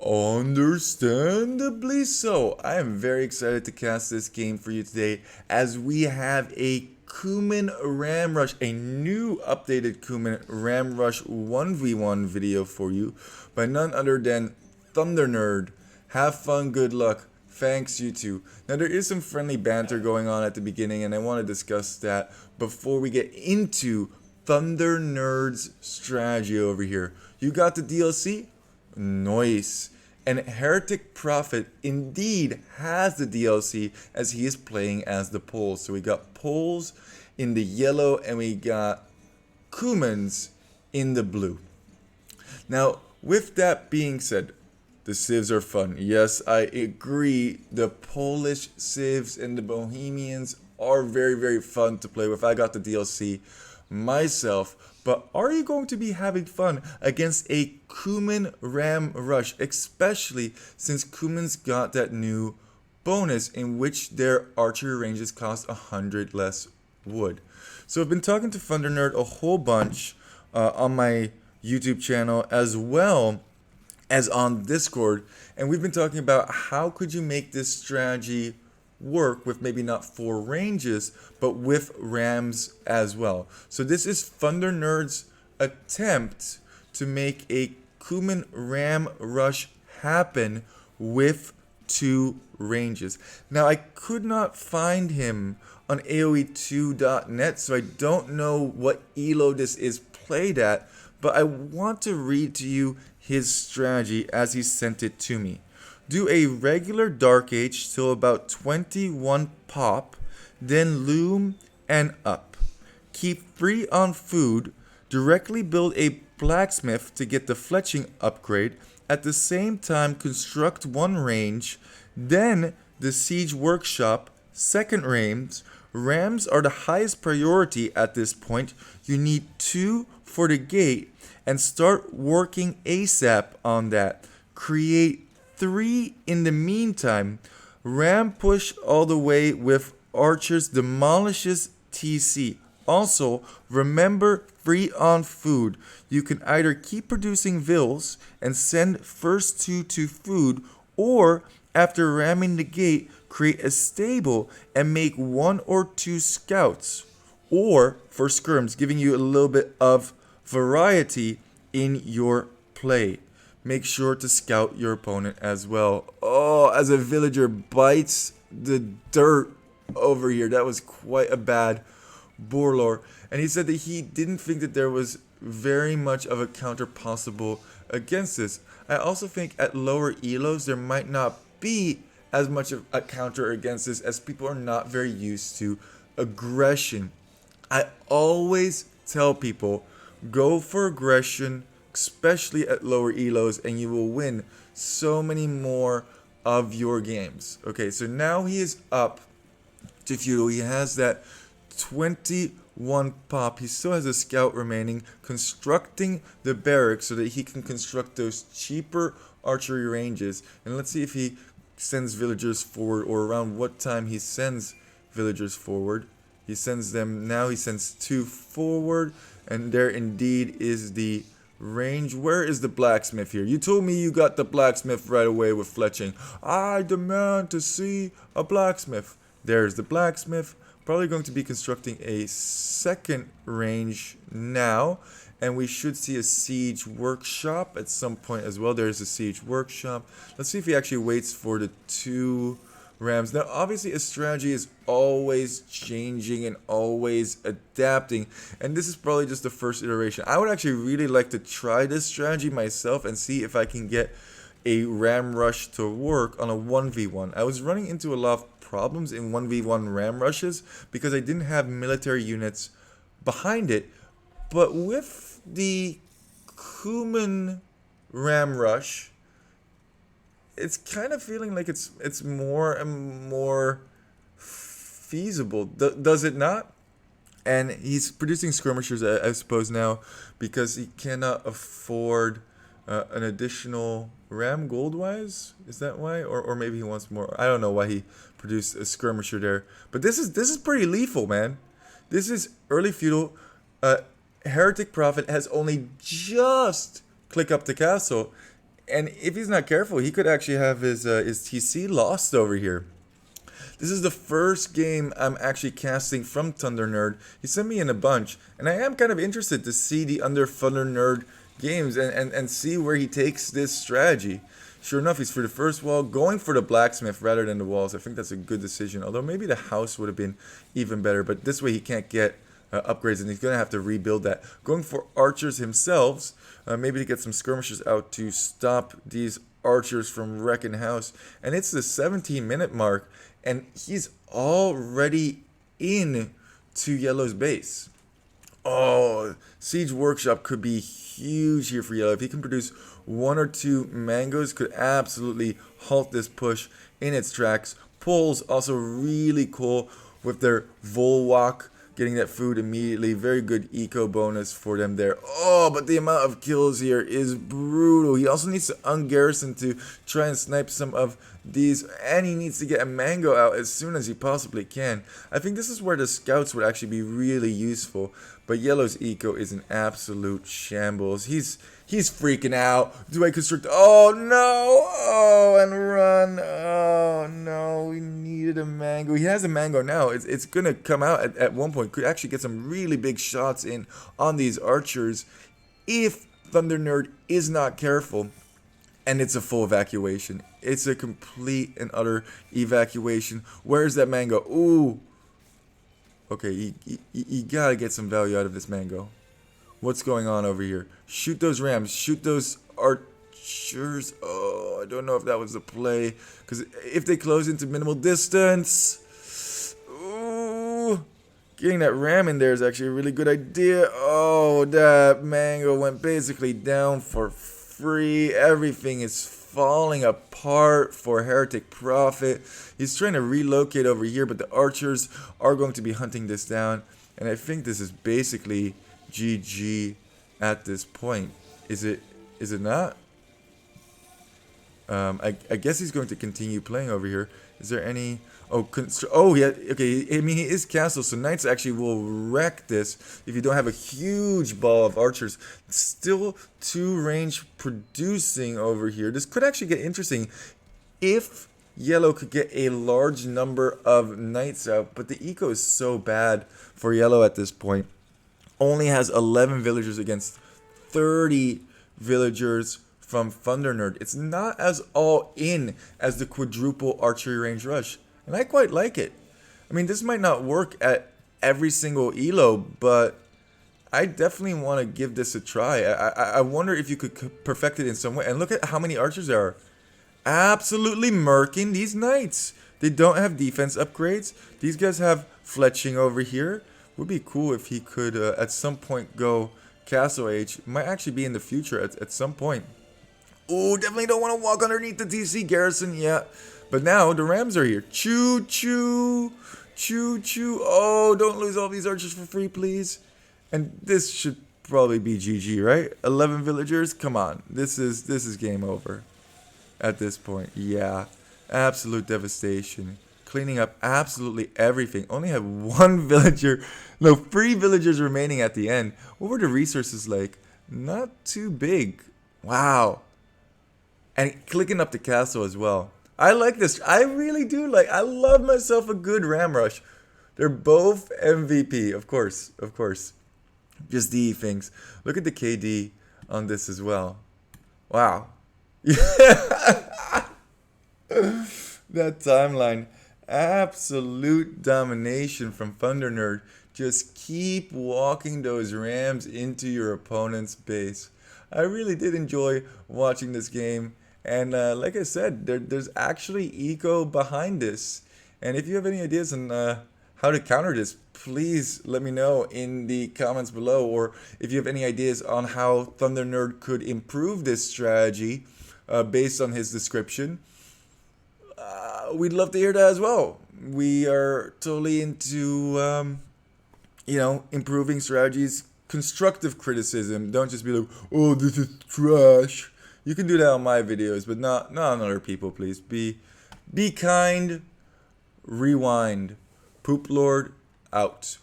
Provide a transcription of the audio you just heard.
Understandably so. I am very excited to cast this game for you today as we have a Cuman Ram Rush, a new updated Cuman Ram Rush 1v1 video for you by none other than Thunder Nerd. Have fun, good luck. Thanks, you two. Now, there is some friendly banter going on at the beginning, and I want to discuss that before we get into Thunder Nerd's strategy over here. You got the DLC? Nice. And Heretic Prophet indeed has the DLC as he is playing as the poles. So we got poles in the yellow and we got Cumans in the blue. Now, with that being said, the civs are fun. Yes, I agree. The Polish civs and the Bohemians are very, very fun to play with. I got the DLC myself. But are you going to be having fun against a Cuman Ram Rush, especially since Cuman's got that new bonus in which their archery ranges cost 100 less wood? So I've been talking to Thunder Nerd a whole bunch on my YouTube channel as well as on Discord, and we've been talking about how could you make this strategy work with maybe not 4 ranges, but with rams as well. So this is Thunder Nerd's attempt to make a Cuman Ram Rush happen with 2 ranges. Now, I could not find him on AoE2.net, so I don't know what elo this is played at, but I want to read to you his strategy as he sent it to me. Do a regular Dark Age till about 21 pop, then loom and up. Keep free on food, directly build a blacksmith to get the fletching upgrade, at the same time construct 1 range, then the siege workshop, 2nd range. Rams are the highest priority at this point. You need 2 for the gate and start working ASAP on that. Create 3 in the meantime. Ram push all the way with archers demolishes TC. Also, remember free on food. You can either keep producing vills and send first 2 to food, or after ramming the gate, create a stable and make 1 or 2 scouts. Or for skirms, giving you a little bit of variety in your play. Make sure to scout your opponent as well. Oh, as a villager bites the dirt over here. That was quite a bad Borlor. And he said that he didn't think that there was very much of a counter possible against this. I also think at lower elos there might not be as much of a counter against this, as people are not very used to aggression. I always tell people, go for aggression, especially at lower elos, and you will win so many more of your games. Okay, so now he is up to feudal. He has that 21 pop. He still has a scout remaining, constructing the barracks so that he can construct those cheaper archery ranges. And let's see if he sends villagers forward, or around what time he sends villagers forward. He sends them now. He sends 2 forward, and there indeed is the range. Where is the blacksmith here? You told me you got the blacksmith right away with fletching. I demand to see a blacksmith. There's the blacksmith. Probably going to be constructing a 2nd range now, and we should see a siege workshop at some point as well. There's a siege workshop. Let's see if he actually waits for the 2 rams. Now, obviously, a strategy is always changing and always adapting, and this is probably just the first iteration. I would actually really like to try this strategy myself and see if I can get a ram rush to work on a 1v1. I was running into a lot of problems in 1v1 ram rushes because I didn't have military units behind it, but with the Cuman ram rush, it's kind of feeling like it's more and more feasible. Does it not? And he's producing skirmishers, I suppose, now because he cannot afford an additional ram gold-wise. Is that why? Or maybe he wants more. I don't know why he produced a skirmisher there. But this is pretty lethal, man. This is early feudal. Heretic Prophet has only just clicked up the castle, And if he's not careful, he could actually have his TC lost over here. This is the first game I'm actually casting from Thunder Nerd. He sent me in a bunch, and I am kind of interested to see the under Thunder Nerd games and see where he takes this strategy. Sure enough, he's for the first wall, going for the blacksmith rather than the walls. I think that's a good decision, although maybe the house would have been even better, but this way he can't get upgrades, and he's going to have to rebuild that. Going for archers himself, maybe to get some skirmishers out to stop these archers from wrecking house. And it's the 17-minute mark, and he's already in to yellow's base. Oh, Siege Workshop could be huge here for yellow. If he can produce 1 or 2 mangoes, could absolutely halt this push in its tracks. Poles also really cool with their Volwalk, getting that food immediately. Very good eco bonus for them there. Oh, but the amount of kills here is brutal. He also needs to ungarrison to try and snipe some of these, and he needs to get a mango out as soon as he possibly can. I think this is where the scouts would actually be really useful, but yellow's eco is an absolute shambles. He's freaking out. Do I construct? Oh no! Oh, and run! Oh no! We needed a mango. He has a mango now. It's gonna come out at one point. Could actually get some really big shots in on these archers if Thunder Nerd is not careful. And it's a full evacuation. It's a complete and utter evacuation. Where's that mango? Ooh. Okay, you gotta get some value out of this mango. What's going on over here? Shoot those rams. Shoot those archers. Oh, I don't know if that was the play. Because if they close into minimal distance. Ooh. Getting that ram in there is actually a really good idea. Oh, that mango went basically down for free. Everything is falling apart for Heretic Prophet. He's trying to relocate over here, but the archers are going to be hunting this down. And I think this is basically GG at this point. Is it not? I guess he's going to continue playing over here. Is there any... Oh, yeah, okay, I mean, he is castle, so knights actually will wreck this if you don't have a huge ball of archers. Still 2 range producing over here. This could actually get interesting if yellow could get a large number of knights out, but the eco is so bad for yellow at this point. Only has 11 villagers against 30 villagers from Thunder Nerd. It's not as all in as the quadruple archery range rush. And I quite like it. I mean, this might not work at every single elo, but I definitely want to give this a try. I wonder if you could perfect it in some way. And look at how many archers there are. Absolutely murking these knights. They don't have defense upgrades. These guys have fletching over here. Would be cool if he could at some point go Castle Age. Might actually be in the future at some point. Ooh, definitely don't want to walk underneath the TC garrison yet. But now the rams are here. Choo choo. Choo choo. Oh, don't lose all these archers for free, please. And this should probably be GG, right? 11 villagers. Come on. This is game over at this point. Yeah. Absolute devastation. Cleaning up absolutely everything. Only have 1 villager. No, 3 villagers remaining at the end. What were the resources like? Not too big. Wow. And clicking up the castle as well. I like this. I really do like. I love myself a good ram rush. They're both MVP, of course. Just the things. Look at the KD on this as well. Wow. That timeline. Absolute domination from Thunder Nerd. Just keep walking those rams into your opponent's base. I really did enjoy watching this game. And like I said, there's actually eco behind this. And if you have any ideas on how to counter this, please let me know in the comments below. Or if you have any ideas on how Thunder Nerd could improve this strategy based on his description, we'd love to hear that as well. We are totally into, improving strategies. Constructive criticism. Don't just be like, oh, this is trash. You can do that on my videos, but not on other people, please. Be kind. Rewind. Poop Lord out.